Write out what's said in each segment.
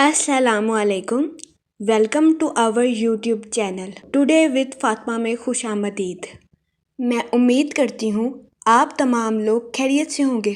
अस्सलाम वालेकुम। Welcome to our YouTube channel today with Fatima में खुश आमदीद। मैं उम्मीद करती हूँ आप तमाम लोग खैरियत से होंगे।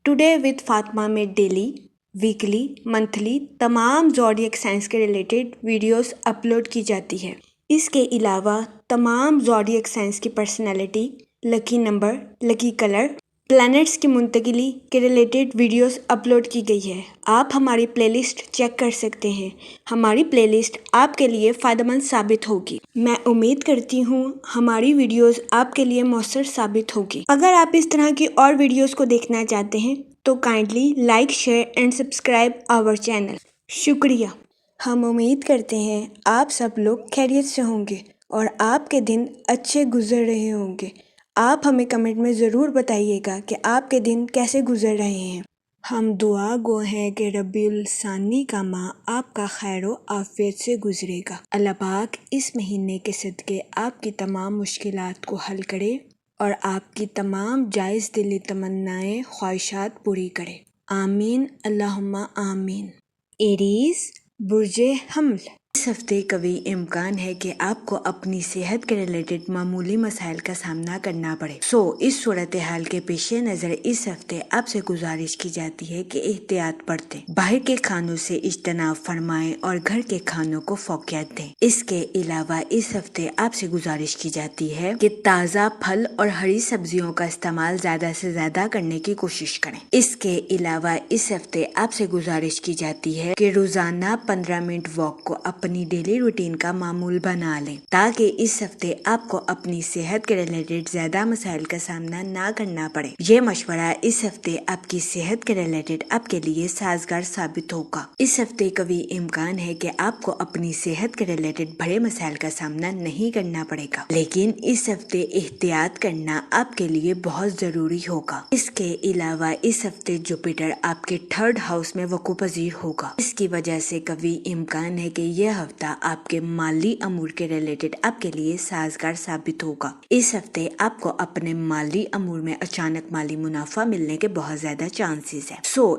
टुडे विद फातिमा में डेली, वीकली, मंथली तमाम ज़ोडिएक साइंस के रिलेटेड वीडियोस अपलोड की जाती है। इसके अलावा तमाम ज़ोडिएक साइंस की personality, lucky number, lucky colour, planets की मुंतकिली के रिलेटेड वीडियोस अपलोड की गई है। आप हमारी प्लेलिस्ट चेक कर सकते हैं। हमारी प्लेलिस्ट आपके लिए फ़ायदेमंद साबित होगी। मैं उम्मीद करती हूँ हमारी वीडियोस आपके लिए मौसर साबित होगी। अगर आप इस तरह की और वीडियोस को देखना चाहते हैं तो kindly like, share and subscribe our channel. शुक्रिया। हम उम्मीद करते हैं आप सब लोग खैरियत से होंगे और आपके दिन अच्छे गुजर रहे होंगे। आप हमें कमेंट में ज़रूर बताइएगा कि आपके दिन कैसे गुजर रहे हैं। हम दुआ गो हैं कि रब्बिउल सानी का माह आपका खैरो आफियत से गुजरेगा। अल्लाह पाक इस महीने के सदके आपकी तमाम मुश्किलात को हल करे और आपकी तमाम जायज़ दिली तमन्नाएं, ख्वाहिशात पूरी करे। आमीन अल्लाहुम्मा आमीन। एरीज़, बुर्जे हमल। इस हफ्ते कभी इम्कान है कि आपको अपनी सेहत के रिलेटेड मामूली मसाइल का सामना करना पड़े। इस सूरत हाल के पेश नज़र इस हफ्ते आपसे गुजारिश की जाती है कि एहतियात बरतें, बाहर के खानों से इज्तनाब फरमाएं और घर के खानों को फौकियत दें। इसके अलावा इस हफ्ते आपसे गुजारिश की जाती है कि ताज़ा फल और हरी सब्जियों का इस्तेमाल ज़्यादा से ज़्यादा करने की कोशिश करें। इसके अलावा इस हफ्ते आपसे गुजारिश की जाती है कि रोज़ाना 15 मिनट वॉक को अपनी डेली रूटीन का मामूल बना लें, ताकि इस हफ्ते आपको अपनी सेहत के रिलेटेड ज्यादा मसाइल का सामना ना करना पड़े। ये मशवरा इस हफ्ते आपकी सेहत के रिलेटेड आपके लिए साजगार साबित होगा। इस हफ्ते कभी इम्कान है कि आपको अपनी सेहत के रिलेटेड बड़े मसाइल का सामना नहीं करना पड़ेगा, लेकिन इस हफ्ते एहतियात करना आपके लिए बहुत जरूरी होगा। इसके अलावा इस हफ्ते जुपिटर आपके 3rd हाउस में वकू पजीर होगा। इसकी वजह से कभी इम्कान है कि यह हफ्ता आपके माली अमूर के रिलेटेड आपके लिए साजगार साबित होगा। इस हफ्ते आपको अपने माली अमूर में अचानक माली मुनाफा मिलने के बहुत ज्यादा चांसेस है।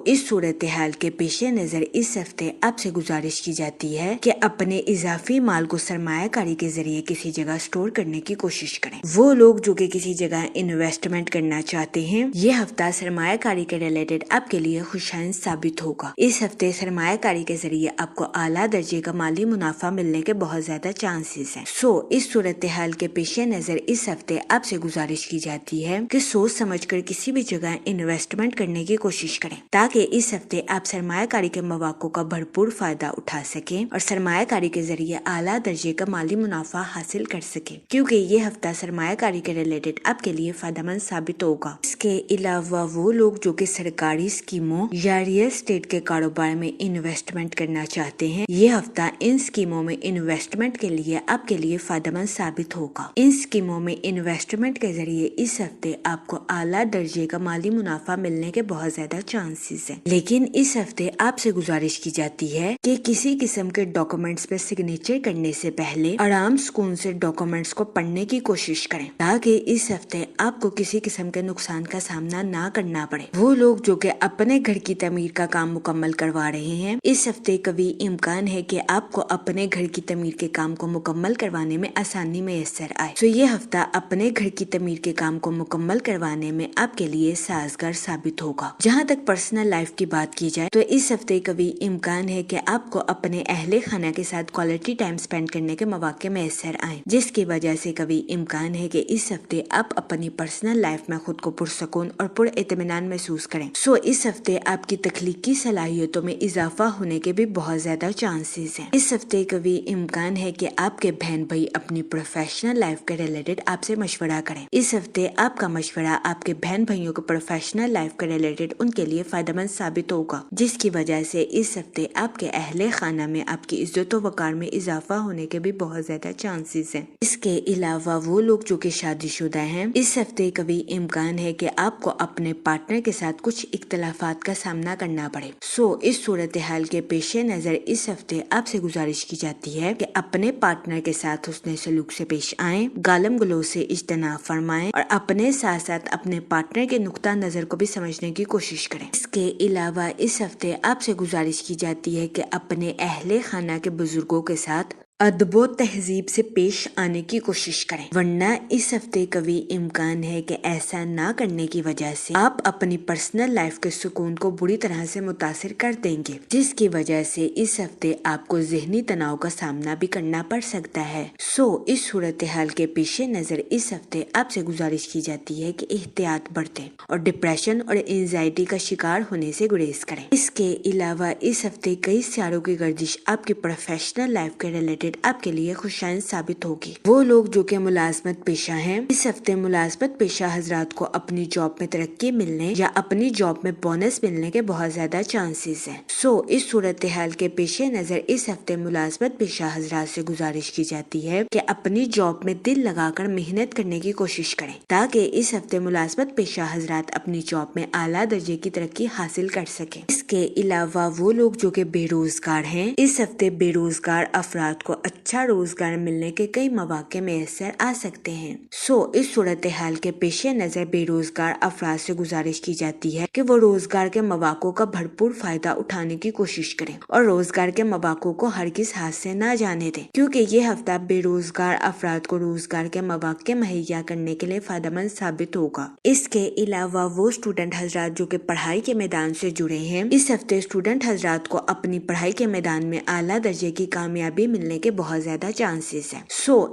इस सूरत हाल के पेश नजर इस हफ्ते आपसे गुजारिश की जाती है कि अपने इजाफी माल को सरमायाकारी के जरिए किसी जगह स्टोर करने की कोशिश करें। वो लोग जो कि किसी जगह इन्वेस्टमेंट करना चाहते हैं, ये हफ्ता सरमायाकारी के रिलेटेड आपके लिए खुशहाल साबित होगा। इस हफ्ते सरमायाकारी के जरिए आपको आला दर्जे का माली मुनाफा मिलने के बहुत ज्यादा चांसेस हैं। इस सूरत हाल के पेश नजर इस हफ्ते आपसे गुजारिश की जाती है कि सोच समझकर किसी भी जगह इन्वेस्टमेंट करने की कोशिश करें, ताकि इस हफ्ते आप सरमायाकारी के मौक़ों का भरपूर फायदा उठा सकें और सरमायाकारी के जरिए आला दर्जे का माली मुनाफा हासिल कर सकें, क्योंकि ये हफ्ता सरमायाकारी के रिलेटेड आपके लिए फायदेमंद साबित होगा। इसके अलावा वो लोग जो कि सरकारी स्कीमों या रियल एस्टेट के कारोबार में इन्वेस्टमेंट करना चाहते हैं, ये हफ्ता इन स्कीमों में इन्वेस्टमेंट के लिए आपके लिए फायदेमंद साबित होगा। इन स्कीमों में इन्वेस्टमेंट के जरिए इस हफ्ते आपको आला दर्जे का माली मुनाफा मिलने के बहुत ज्यादा चांसेस हैं, लेकिन इस हफ्ते आपसे गुजारिश की जाती है कि किसी किस्म के डॉक्यूमेंट्स पे सिग्नेचर करने से पहले आराम सुकून से डॉक्यूमेंट्स को पढ़ने की कोशिश करें, ताकि इस हफ्ते आपको किसी किस्म के नुकसान का सामना ना करना पड़े। वो लोग जो कि अपने घर की तमीर का काम मुकम्मल करवा रहे हैं, इस हफ्ते कभी इम्कान है कि आपको अपने घर की तमीर के काम को मुकम्मल करवाने में आसानी मैसर आए। ये हफ्ता अपने घर की तमीर के काम को मुकम्मल करवाने में आपके लिए साजगार साबित होगा। जहाँ तक पर्सनल लाइफ की बात की जाए तो इस हफ्ते कभी इम्कान है कि आपको अपने अहले खाना के साथ क्वालिटी टाइम स्पेंड करने के मौके मैसर आए, जिसकी वजह से कभी इम्कान है कि इस हफ्ते आप अपनी पर्सनल लाइफ में खुद को पुरसकून और पुरइत्मीनान महसूस करें। इस हफ्ते आपकी तख्लीकी सलाहियतों में इजाफा होने के भी बहुत ज्यादा चांसेस हैं। इस हफ्ते कभी इम्कान है कि आपके बहन भाई अपनी प्रोफेशनल लाइफ के रिलेटेड आपसे मशवरा करें। इस हफ्ते आपका मशवरा आपके बहन भाइयों को प्रोफेशनल लाइफ के रिलेटेड उनके लिए फायदेमंद साबित होगा, जिसकी वजह से इस हफ्ते आपके अहले खाना में आपकी इज्जत व वकार में इजाफा होने के भी बहुत ज्यादा चांसेस हैं। इसके अलावा वो लोग जो कि शादीशुदा हैं, इस हफ्ते कभी इम्कान है कि आपको अपने पार्टनर के साथ कुछ इख्तलाफात का सामना करना पड़े। इस सूरत हाल के पेश नजर इस हफ्ते आपसे गुजारिश की जाती है कि अपने पार्टनर के साथ उसने सलूक से पेश आएं, गालम गलोच से इज्तनाब फरमाएं और अपने साथ साथ अपने पार्टनर के नुक्ता नजर को भी समझने की कोशिश करें। इसके अलावा इस हफ्ते आपसे गुजारिश की जाती है कि अपने अहले खाना के बुजुर्गों के साथ अदबो तहजीब से पेश आने की कोशिश करें, वरना इस हफ्ते कभी इम्कान है कि ऐसा ना करने की वजह से आप अपनी पर्सनल लाइफ के सुकून को बुरी तरह से मुतासिर कर देंगे, जिसकी वजह से इस हफ्ते आपको ज़हनी तनाव का सामना भी करना पड़ सकता है। इस सूरत हाल के पेश नज़र इस हफ्ते आपसे गुजारिश की जाती है कि एहतियात बरतें और डिप्रेशन और एंजाइटी का शिकार होने से गुरेज करें। इसके अलावा इस हफ्ते कई सियारों की गर्दिश आपकी प्रोफेशनल लाइफ के रिलेटेड आपके लिए खुशाइन साबित होगी। वो लोग जो कि मुलाजमत पेशा हैं, इस हफ्ते मुलाजमत पेशा हजरात को अपनी जॉब में तरक्की मिलने या अपनी जॉब में बोनस मिलने के बहुत ज्यादा चांसेस हैं। इस सूरत हाल के पेश नजर इस हफ्ते मुलाजमत पेशा हजरात से गुजारिश की जाती है कि अपनी जॉब में दिल लगाकर मेहनत करने की कोशिश करें, ताकि इस हफ्ते मुलाजमत पेशा हजरात अपनी जॉब में आला दर्जे की तरक्की हासिल कर सकें। इसके अलावा वो लोग जो कि बेरोजगार हैं, इस हफ्ते बेरोजगार अफराद को अच्छा रोजगार मिलने के कई मौके मैसर आ सकते हैं। इस सूरत हाल के पेश नजर बेरोजगार अफराद से गुजारिश की जाती है कि वो रोजगार के मौकों का भरपूर फायदा उठाने की कोशिश करें और रोजगार के मौकों को हरगिज हाथ से न जाने दें, क्योंकि ये हफ्ता बेरोजगार अफराद को रोजगार के मौके मुहैया करने के लिए फायदेमंद साबित होगा। इसके अलावा वो स्टूडेंट हजरात जो कि पढ़ाई के मैदान से जुड़े हैं, इस हफ्ते स्टूडेंट हजरात को अपनी पढ़ाई के मैदान में आला दर्जे की कामयाबी मिलने के बहुत ज्यादा चांसेस हैं।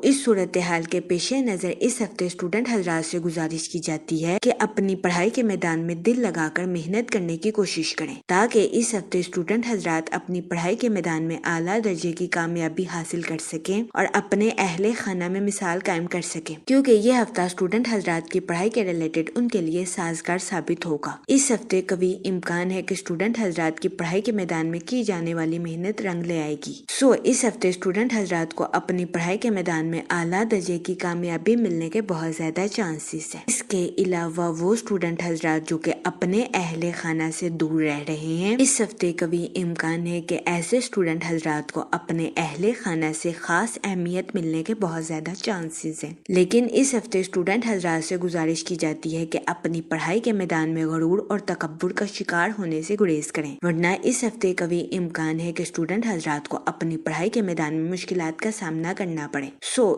इस सूरत हाल के पेश नजर इस हफ्ते स्टूडेंट हजरात से गुजारिश की जाती है कि अपनी पढ़ाई के मैदान में दिल लगाकर मेहनत करने की कोशिश करें, ताकि इस हफ्ते स्टूडेंट हजरात अपनी पढ़ाई के मैदान में आला दर्जे की कामयाबी हासिल कर सकें और अपने अहले खाना में मिसाल कायम कर सकें, क्योंकि ये हफ्ता स्टूडेंट हजरात की पढ़ाई के रिलेटेड उनके लिए साजगार साबित होगा। इस हफ्ते कभी इम्कान है कि स्टूडेंट हजरात की पढ़ाई के मैदान में की जाने वाली मेहनत रंग ले आएगी। इस हफ्ते स्टूडेंट हजरात को अपनी पढ़ाई के मैदान में आला दर्जे की कामयाबी मिलने के बहुत ज्यादा चांसेस हैं। इसके अलावा वो स्टूडेंट हजरात जो कि अपने अहले खाना से दूर रह रहे हैं, इस हफ्ते कभी इम्कान है कि ऐसे स्टूडेंट हजरात को अपने अहले खाना से खास अहमियत मिलने के बहुत ज्यादा चांसेस हैं। लेकिन इस हफ्ते स्टूडेंट हजरात से गुजारिश की जाती है कि अपनी पढ़ाई के मैदान में गरूर और तकब्बुर का शिकार होने से गुरेज करें, वरना इस हफ्ते कभी इम्कान है कि स्टूडेंट हजरात को अपनी पढ़ाई के मैदान में मुश्किलात का सामना करना पड़े।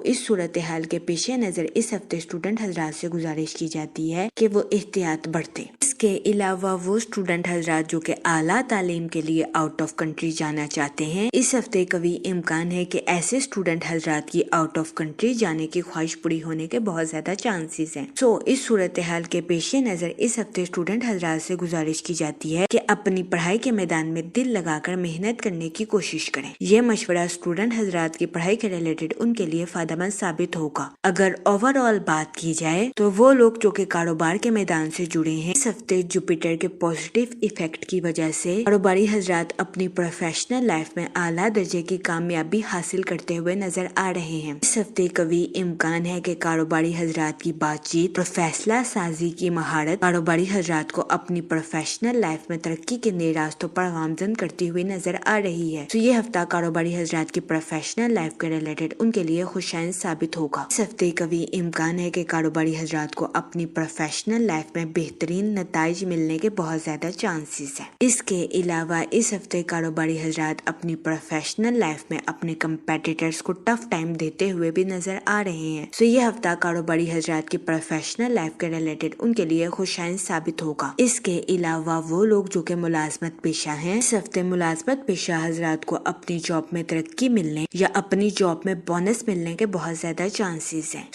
इस सूरत हाल के पेश नजर इस हफ्ते स्टूडेंट हजरात से गुजारिश की जाती है कि वो एहतियात बरतें। इसके अलावा वो स्टूडेंट हजरात जो कि आला तालीम के लिए आउट ऑफ कंट्री जाना चाहते हैं, इस हफ्ते कभी इम्कान है कि ऐसे स्टूडेंट हजरात की आउट ऑफ कंट्री जाने की ख्वाहिश पूरी होने के बहुत ज्यादा चांसेस हैं। इस सूरत हाल के पेश नजर इस हफ्ते स्टूडेंट हजरात से गुजारिश की जाती है कि अपनी पढ़ाई के मैदान में दिल लगाकर मेहनत करने की कोशिश करें। ये मशवरा स्टूडेंट हजरात की पढ़ाई के रिलेटेड उनके लिए फायदेमंद साबित होगा। अगर ओवरऑल बात की जाए तो वो लोग जो कि कारोबार के मैदान से जुड़े हैं, इस हफ्ते जुपिटर के पॉजिटिव इफेक्ट की वजह से कारोबारी हजरात अपनी प्रोफेशनल लाइफ में आला दर्जे की कामयाबी हासिल करते हुए नजर आ रहे हैं। इस हफ्ते कभी इम्कान है कि कारोबारी हजरात की बातचीत और फैसला साजी की महारत कारोबारी हजरात को अपनी प्रोफेशनल लाइफ में तरक्की के नए रास्तों पर गामजन करती हुई नजर आ रही है। ये हफ्ता कारोबारी हजरात की प्रोफेशनल लाइफ के रिलेटेड उनके लिए खुशाइन साबित होगा। इस हफ्ते कभी इम्कान है कि कारोबारी हजरात को अपनी प्रोफेशनल लाइफ में बेहतरीन नताइज मिलने के बहुत ज्यादा चांसेस हैं। इसके अलावा इस हफ्ते कारोबारी हजरात अपनी प्रोफेशनल लाइफ में अपने कंपेटिटर्स को टफ टाइम देते हुए भी नजर आ रहे हैं। ये हफ्ता कारोबारी हजरात की प्रोफेशनल लाइफ के रिलेटेड उनके लिए खुशाइन साबित होगा। इसके अलावा वो लोग जो कि मुलाजमत पेशा हैं, इस हफ्ते मुलाजमत पेशा हजरात को अपनी जॉब में तरक्की मिलने या अपनी जॉब में बोनस मिलने के बहुत ज्यादा चांसेस हैं।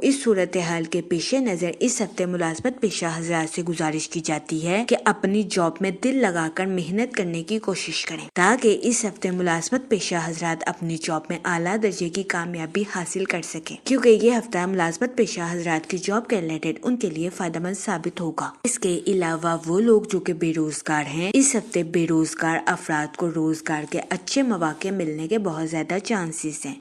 इस सूरत हाल के पेश नजर इस हफ्ते मुलाजमत पेशा हजरात से गुजारिश की जाती है कि अपनी जॉब में दिल लगाकर मेहनत करने की कोशिश करें, ताकि इस हफ्ते मुलाजमत पेशा हजरात अपनी जॉब में आला दर्जे की कामयाबी हासिल कर सकें, क्योंकि ये हफ्ता मुलाजमत पेशा हजरात की जॉब के रिलेटेड उनके लिए फायदेमंद साबित होगा। इसके अलावा वो लोग जो कि बेरोजगार हैं, इस हफ्ते बेरोजगार अफराद को रोजगार के अच्छे मौके मिलने के बहुत ज्यादा चांसेस हैं।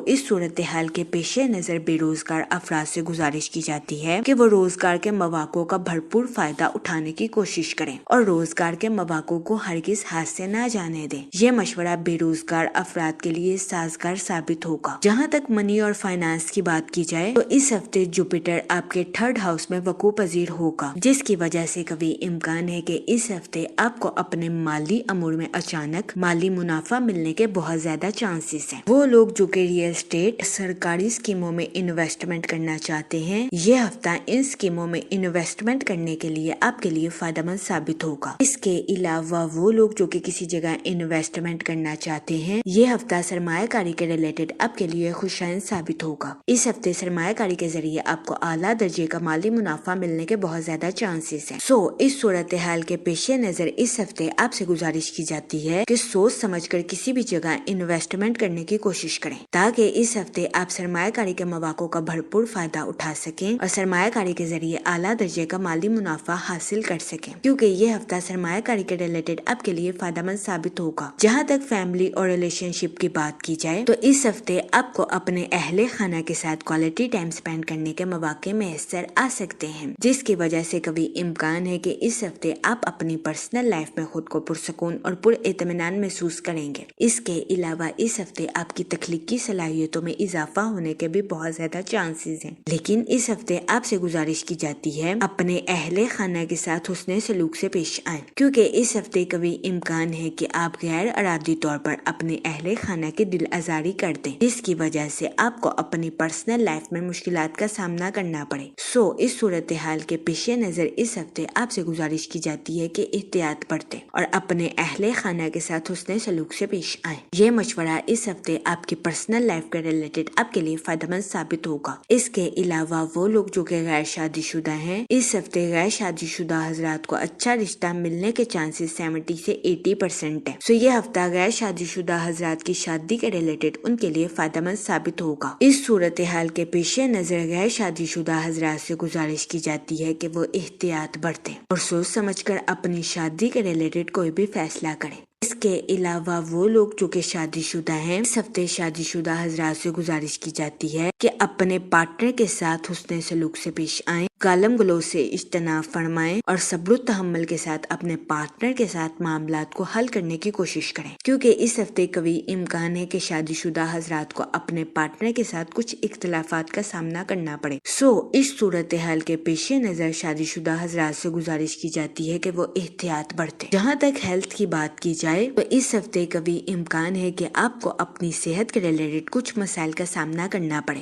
इस सूरत हाल के पेश नजर बेरोजगार अफराद से गुजारिश की जाती है कि वो रोजगार के मौकों का भरपूर फायदा فائدہ اٹھانے کی کوشش کریں اور روزگار کے مواقع کو ہرگز ہاتھ سے نہ جانے دیں۔ یہ مشورہ بے روزگار افراد کے لیے سازگار ثابت ہوگا۔ جہاں تک منی اور فائنانس کی بات کی جائے تو اس ہفتے جوپیٹر آپ کے 3rd ہاؤس میں وقوع پذیر ہوگا، جس کی وجہ سے قوی امکان ہے کہ اس ہفتے آپ کو اپنے مالی امور میں اچانک مالی منافع ملنے کے بہت زیادہ چانسز ہیں۔ وہ لوگ جو کہ ریئل اسٹیٹ سرکاری اسکیموں میں انویسٹمنٹ کرنا چاہتے ہیں، یہ ہفتہ ان اسکیموں میں انویسٹمنٹ کرنے کے لیے آپ کے لیے فائدہ مند ثابت ہوگا۔ اس کے علاوہ وہ لوگ جو کہ کسی جگہ انویسٹمنٹ کرنا چاہتے ہیں، یہ ہفتہ سرمایہ کاری کے ریلیٹڈ آپ کے لیے خوشائند ثابت ہوگا۔ اس ہفتے سرمایہ کاری کے ذریعے آپ کو اعلیٰ درجے کا مالی منافع ملنے کے بہت زیادہ چانسز ہیں۔ اس صورتحال کے پیش نظر اس ہفتے آپ سے گزارش کی جاتی ہے کہ سوچ سمجھ کر کسی بھی جگہ انویسٹمنٹ کرنے کی کوشش کریں تاکہ اس ہفتے آپ سرمایہ کاری کے مواقع کا بھرپور فائدہ اٹھا سکیں اور سرمایہ کاری کے ذریعے اعلیٰ درجے کا مالی منافع حاصل کر سکیں، کیونکہ یہ ہفتہ سرمایہ کاری کے ریلیٹڈ آپ کے لیے فائدہ مند ثابت ہوگا۔ جہاں تک فیملی اور ریلیشن شپ کی بات کی جائے تو اس ہفتے آپ کو اپنے اہل خانہ کے ساتھ کوالٹی ٹائم اسپینڈ کرنے کے مواقع میسر آ سکتے ہیں، جس کی وجہ سے قوی امکان ہے کہ اس ہفتے آپ اپنی پرسنل لائف میں خود کو پرسکون اور پر اطمینان محسوس کریں گے۔ اس کے علاوہ اس ہفتے آپ کی تخلیقی صلاحیتوں میں اضافہ ہونے کے بھی بہت زیادہ چانسز ہیں، لیکن اس ہفتے آپ سے گزارش کی جاتی ہے اپنے اہل خانہ کے ساتھ حسن سلوک سے پیش آئیں، کیونکہ اس ہفتے قوی امکان ہے کہ آپ غیر ارادی طور پر اپنے اہل خانہ کی دل آزاری کر دیں، جس کی وجہ سے آپ کو اپنی پرسنل لائف میں مشکلات کا سامنا کرنا پڑے۔ اس صورتحال کے پیش نظر اس ہفتے آپ سے گزارش کی جاتی ہے کہ احتیاط برتیں اور اپنے اہل خانہ کے ساتھ حسن سلوک سے پیش آئیں۔ یہ مشورہ اس ہفتے آپ کی پرسنل لائف کے ریلیٹڈ آپ کے لیے فائدہ مند ثابت ہوگا۔ اس کے علاوہ وہ لوگ جو کہ غیر شادی شدہ ہیں، اس ہفتے غیر شادی شدہ حضرات کو اچھا رشتہ ملنے کے چانسز 70 سے 80% ہے۔ یہ ہفتہ غیر شادی شدہ حضرات کی شادی کے ریلیٹڈ ان کے لیے فائدہ مند ثابت ہوگا۔ اس صورتحال کے پیش نظر غیر شادی شدہ حضرات سے گزارش کی جاتی ہے کہ وہ احتیاط برتیں اور سوچ سمجھ کر اپنی شادی کے ریلیٹڈ کوئی بھی فیصلہ کریں۔ اس کے علاوہ وہ لوگ جو کہ شادی شدہ ہیں، اس ہفتے شادی شدہ حضرات سے گزارش کی جاتی ہے کہ اپنے پارٹنر کے ساتھ حسن سلوک سے پیش آئیں، گالم گلوچ سے اجتناب فرمائیں اور صبر و تحمل کے ساتھ اپنے پارٹنر کے ساتھ معاملات کو حل کرنے کی کوشش کریں، کیونکہ اس ہفتے قوی امکان ہے کہ شادی شدہ حضرات کو اپنے پارٹنر کے ساتھ کچھ اختلافات کا سامنا کرنا پڑے۔ اس صورتحال کے پیش نظر شادی شدہ حضرات سے گزارش کی جاتی ہے کہ وہ احتیاط برتیں۔ جہاں تک ہیلتھ کی بات کی جائے تو اس ہفتے قوی امکان ہے کہ آپ کو اپنی صحت کے ریلیٹڈ کچھ مسائل کا سامنا کرنا پڑے۔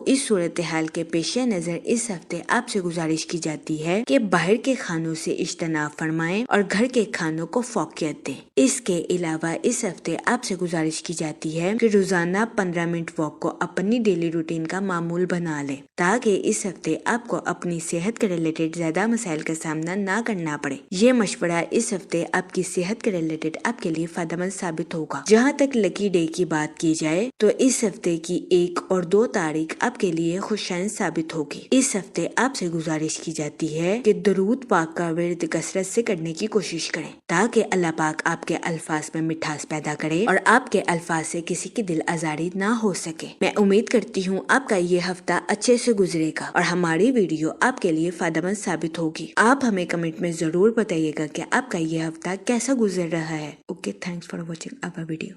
اس صورتحال کے پیش نظر اس ہفتے آپ سے گزارش کی جاتی ہے کہ باہر کے کھانوں سے اجتناب فرمائیں اور گھر کے کھانوں کو فوقیت دیں۔ اس کے علاوہ اس ہفتے آپ سے گزارش کی جاتی ہے کہ روزانہ 15 منٹ واک کو اپنی ڈیلی روٹین کا معمول بنا لیں تاکہ اس ہفتے آپ کو اپنی صحت کے ریلیٹڈ زیادہ مسائل کا سامنا نہ کرنا پڑے۔ یہ مشورہ اس ہفتے آپ کی صحت کے ریلیٹڈ آپ کے لیے فائدہ مند ثابت ہوگا۔ جہاں تک لکی ڈے کی بات کی جائے تو اس ہفتے کی 1 اور 2 تاریخ آپ کے لیے خوشائند ثابت ہوگی۔ اس ہفتے آپ سے گزارش کی جاتی ہے کہ درود پاک کا ورد کثرت سے کرنے کی کوشش کریں تاکہ اللہ پاک آپ کے الفاظ میں مٹھاس پیدا کرے اور آپ کے الفاظ سے کسی کی دل آزاری نہ ہو سکے۔ میں امید کرتی ہوں آپ کا یہ ہفتہ اچھے سے گزرے گا اور ہماری ویڈیو آپ کے لیے فائدہ مند ثابت ہوگی۔ آپ ہمیں کمنٹ میں ضرور بتائیے گا کہ آپ کا یہ ہفتہ کیسا گزر رہا ہے۔ Okay, thanks for watching our video.